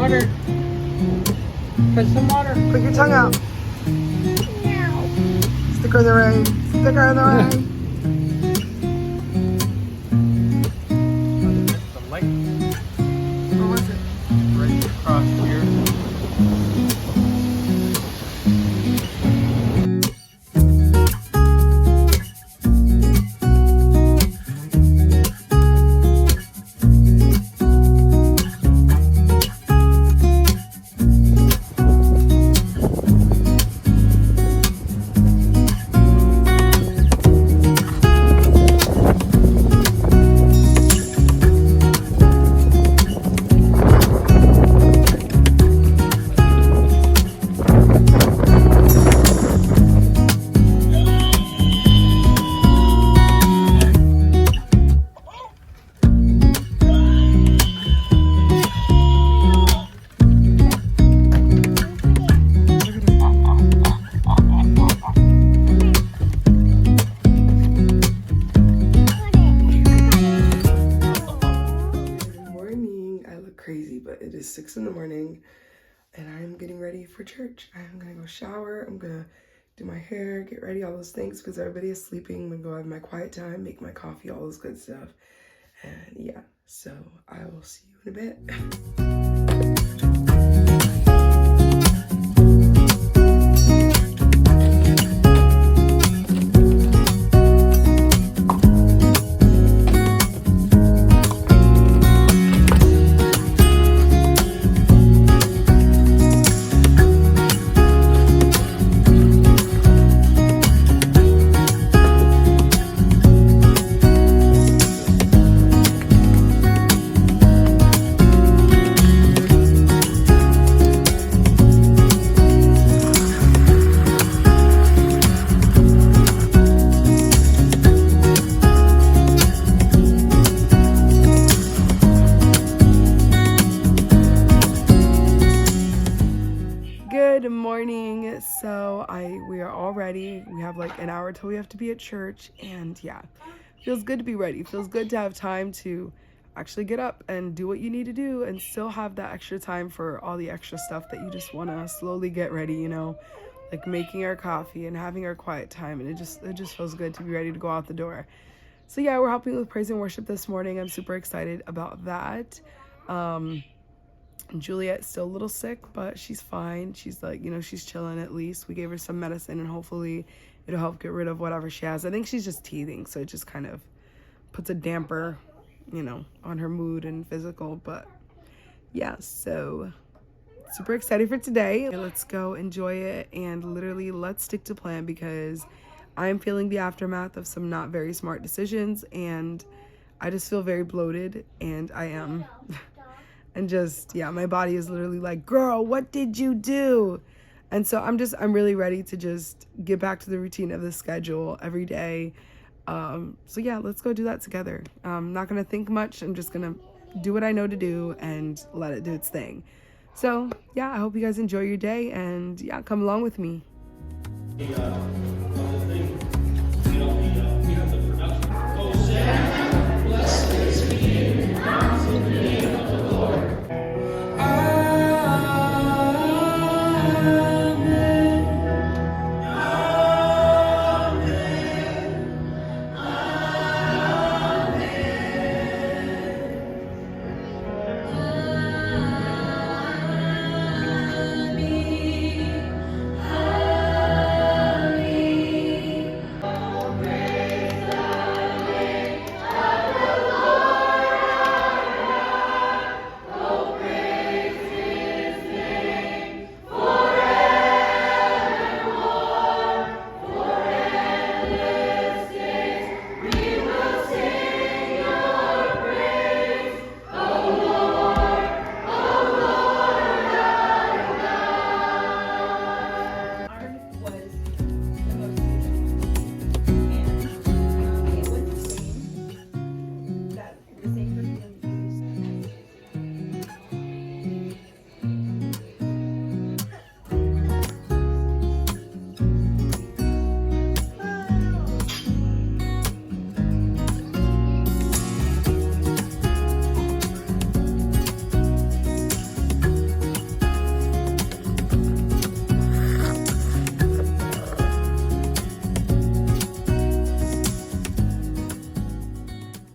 water. Put some water. Put your tongue out. No. Sticker in the rain. Sticker in the rain. The light What was it? right across here. Crazy, but it is 6 in the morning and I'm getting ready for church. I'm gonna go shower, I'm gonna do my hair, get ready, all those things because everybody is sleeping. I'm gonna go have my quiet time, make my coffee, all those good stuff. And yeah, so I will see you in a bit. Good morning. So we are all ready. We have like an hour till we have to be at church, and yeah, feels good to be ready. Feels good to have time to actually get up and do what you need to do and still have that extra time for all the extra stuff that you just want to slowly get ready, you know, like making our coffee and having our quiet time, and it just feels good to be ready to go out the door. So yeah, we're helping with praise and worship this morning. I'm super excited about that. Juliet's still a little sick, but she's fine. She's like, you know, she's chilling at least. We gave her some medicine and hopefully it'll help get rid of whatever she has. I think she's just teething, so it just kind of puts a damper, you know, on her mood and physical. But yeah, so super excited for today. Let's go enjoy it and literally let's stick to plan because I'm feeling the aftermath of some not very smart decisions and I just feel very bloated, and I am. And just, yeah, my body is literally like, girl, what did you do? And so I'm really ready to just get back to the routine of the schedule every day. So yeah, let's go do that together. I'm not going to think much. I'm just going to do what I know to do and let it do its thing. So yeah, I hope you guys enjoy your day and yeah, come along with me.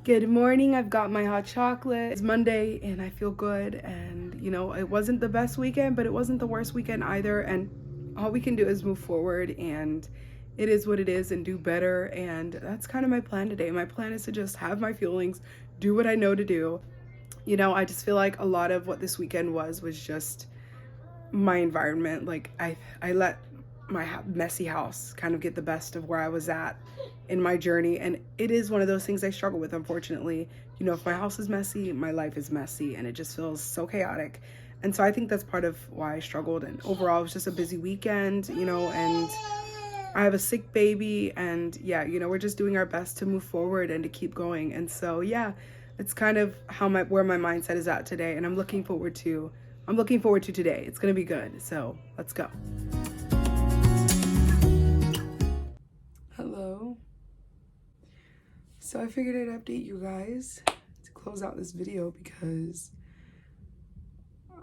Good morning. I've got my hot chocolate. It's Monday and I feel good, and you know, it wasn't the best weekend, but it wasn't the worst weekend either, and all we can do is move forward, and it is what it is, and do better. And that's kind of my plan today. My plan is to just have my feelings, do what I know to do. You know, I just feel like a lot of what this weekend was just my environment. Like I let my messy house kind of get the best of where I was at in my journey, and it is one of those things I struggle with, unfortunately. You know, if my house is messy, my life is messy, and it just feels so chaotic. And so I think that's part of why I struggled. And overall, it was just a busy weekend, you know, and I have a sick baby, and yeah, you know, we're just doing our best to move forward and to keep going. And so yeah, it's kind of how where my mindset is at today, and I'm looking forward to today. It's gonna be good. So let's go. Hello. So I figured I'd update you guys to close out this video because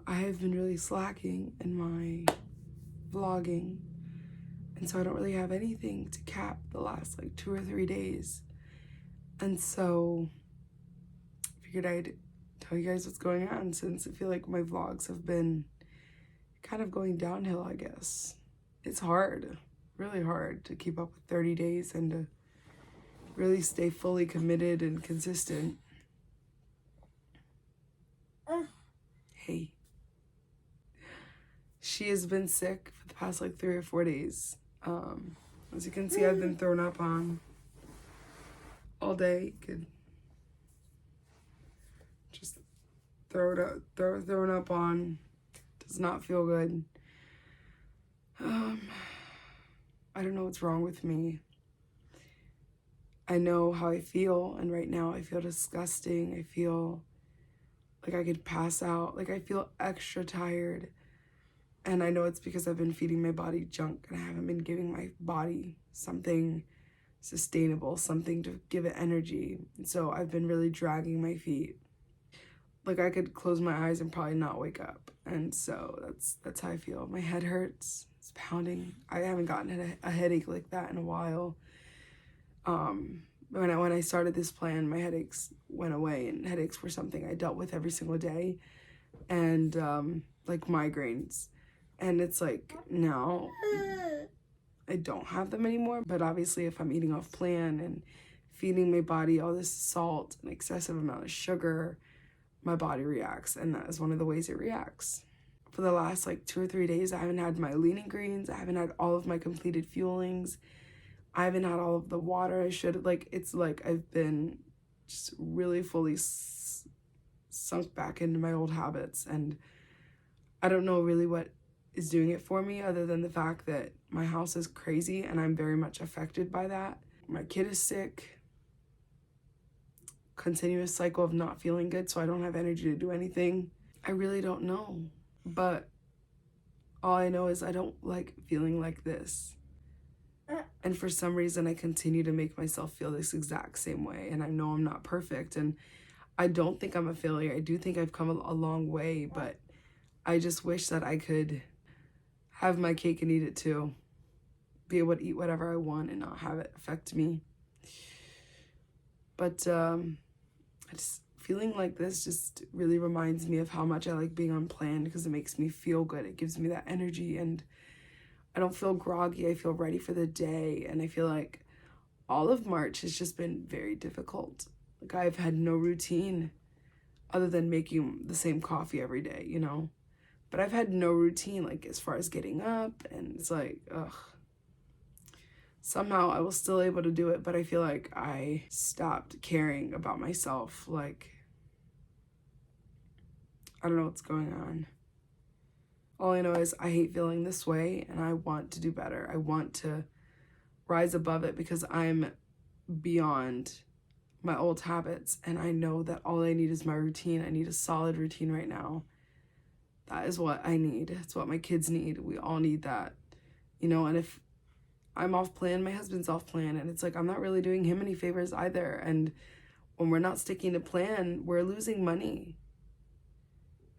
I have been really slacking in my vlogging, and so I don't really have anything to cap the last like 2 or 3 days. And so I figured I'd tell you guys what's going on, since I feel like my vlogs have been kind of going downhill, I guess. It's hard, really hard to keep up with 30 days and to really stay fully committed and consistent. Hey. She has been sick for the past like 3 or 4 days. As you can see, I've been thrown up on all day. Could just thrown up on. Does not feel good. I don't know what's wrong with me. I know how I feel, and right now I feel disgusting. I feel like I could pass out. Like, I feel extra tired. And I know it's because I've been feeding my body junk, and I haven't been giving my body something sustainable, something to give it energy. And so I've been really dragging my feet. Like, I could close my eyes and probably not wake up. And so that's how I feel. My head hurts. It's pounding. I haven't gotten a headache like that in a while. When I started this plan, my headaches went away, and headaches were something I dealt with every single day, and like migraines. And it's like, now I don't have them anymore. But obviously, if I'm eating off plan and feeding my body all this salt and excessive amount of sugar, my body reacts, and that is one of the ways it reacts. For the last like 2 or 3 days, I haven't had my lean greens. I haven't had all of my completed fuelings. I haven't had all of the water I should. Like, it's like I've been just really fully sunk back into my old habits, and I don't know really what is doing it for me, other than the fact that my house is crazy and I'm very much affected by that. My kid is sick. Continuous cycle of not feeling good, so I don't have energy to do anything. I really don't know, but all I know is I don't like feeling like this. And for some reason, I continue to make myself feel this exact same way. And I know I'm not perfect, and I don't think I'm a failure. I do think I've come a long way, but I just wish that I could have my cake and eat it too. Be able to eat whatever I want and not have it affect me. But I just, feeling like this just really reminds me of how much I like being unplanned, because it makes me feel good. It gives me that energy, and I don't feel groggy. I feel ready for the day. And I feel like all of March has just been very difficult. Like, I've had no routine other than making the same coffee every day, you know? But I've had no routine, like, as far as getting up, and it's like, ugh. Somehow I was still able to do it, but I feel like I stopped caring about myself. Like, I don't know what's going on. All I know is I hate feeling this way, and I want to do better. I want to rise above it, because I'm beyond my old habits, and I know that all I need is my routine. I need a solid routine right now. That is what I need. It's what my kids need. We all need that, you know? And if I'm off plan, my husband's off plan, and it's like, I'm not really doing him any favors either. And when we're not sticking to plan, we're losing money.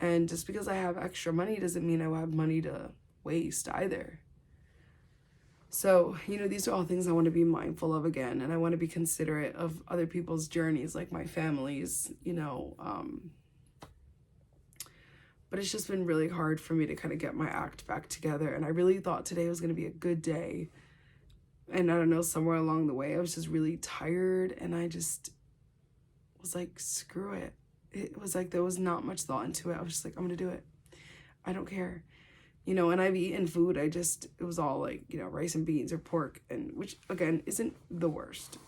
And just because I have extra money doesn't mean I have money to waste either. So, these are all things I want to be mindful of again, and I want to be considerate of other people's journeys, like my family's, but it's just been really hard for me to kind of get my act back together. And I really thought today was going to be a good day. And I don't know, somewhere along the way, I was just really tired, and I just was like, screw it. It was like there was not much thought into it. I was just like, I'm going to do it. I don't care. And I've eaten food. it was all like, rice and beans or pork, and which again isn't the worst.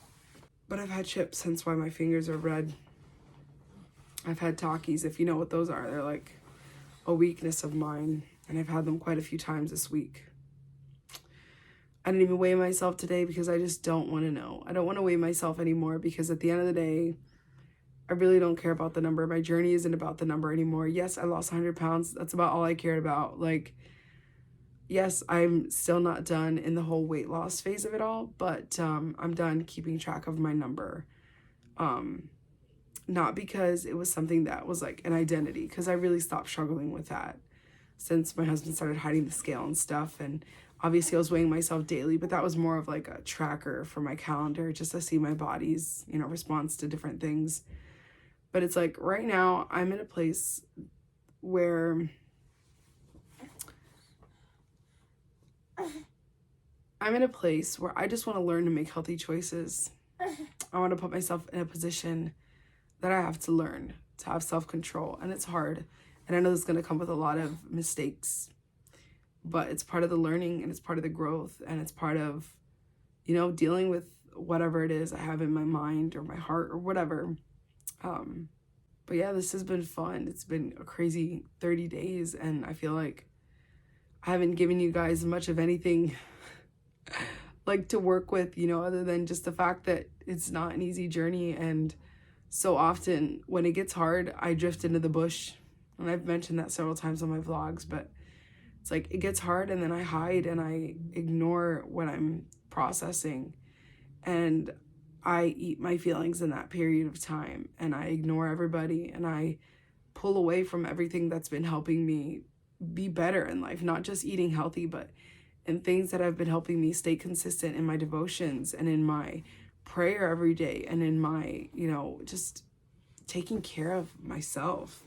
But I've had chips, hence why my fingers are red. I've had Takis, if you know what those are. They're like a weakness of mine, and I've had them quite a few times this week. I didn't even weigh myself today because I just don't want to know. I don't want to weigh myself anymore because at the end of the day, I really don't care about the number. My journey isn't about the number anymore. Yes, I lost 100 pounds. That's about all I cared about. Like, yes, I'm still not done in the whole weight loss phase of it all, but I'm done keeping track of my number. Not because it was something that was like an identity, because I really stopped struggling with that since my husband started hiding the scale and stuff. And obviously I was weighing myself daily, but that was more of like a tracker for my calendar, just to see my body's, response to different things. But it's like right now I'm in a place where I just want to learn to make healthy choices. I want to put myself in a position that I have to learn to have self-control, and it's hard. And I know this is going to come with a lot of mistakes, but it's part of the learning, and it's part of the growth, and it's part of, dealing with whatever it is I have in my mind or my heart or whatever. But yeah, this has been fun. It's been a crazy 30 days, and I feel like I haven't given you guys much of anything like to work with, other than just the fact that it's not an easy journey. And so often when it gets hard, I drift into the bush. And I've mentioned that several times on my vlogs, but it's like it gets hard and then I hide and I ignore what I'm processing. And I eat my feelings in that period of time, and I ignore everybody, and I pull away from everything that's been helping me be better in life, not just eating healthy, but in things that have been helping me stay consistent in my devotions and in my prayer every day, and in my, just taking care of myself.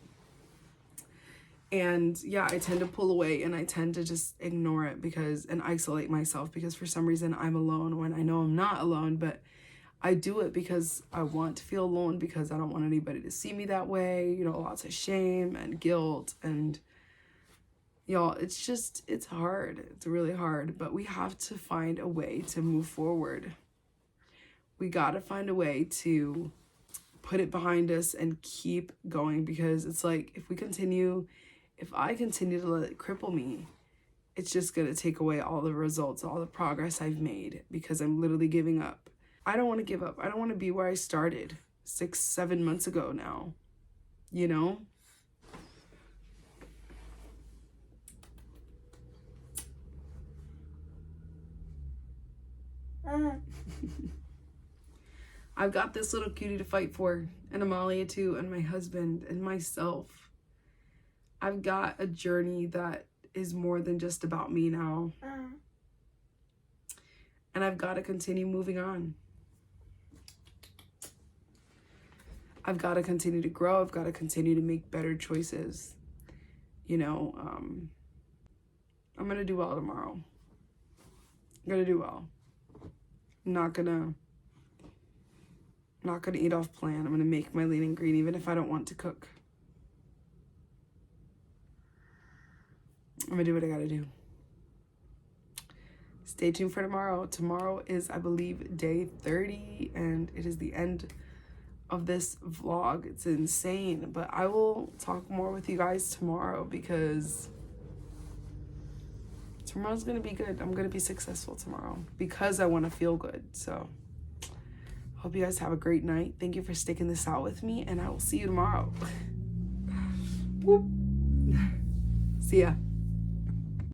And yeah, I tend to pull away, and I tend to just ignore it and isolate myself, because for some reason I'm alone when I know I'm not alone. But I do it because I want to feel alone, because I don't want anybody to see me that way. Lots of shame and guilt, and y'all, it's hard. It's really hard, but we have to find a way to move forward. We got to find a way to put it behind us and keep going, because it's like if I continue to let it cripple me, it's just going to take away all the results, all the progress I've made, because I'm literally giving up. I don't want to give up. I don't want to be where I started 6-7 months ago now, I've got this little cutie to fight for, and Amalia too, and my husband and myself. I've got a journey that is more than just about me now. And I've got to continue moving on. I've got to continue to grow. I've got to continue to make better choices. I'm going to do well tomorrow. I'm going to do well. I'm not going to eat off plan. I'm going to make my lean and green even if I don't want to cook. I'm going to do what I got to do. Stay tuned for tomorrow. Tomorrow is, I believe, day 30, and it is the end of this vlog. It's insane, but I will talk more with you guys tomorrow, because tomorrow's gonna be good. I'm gonna be successful tomorrow because I want to feel good. So hope you guys have a great night. Thank you for sticking this out with me, and I will see you tomorrow. See ya.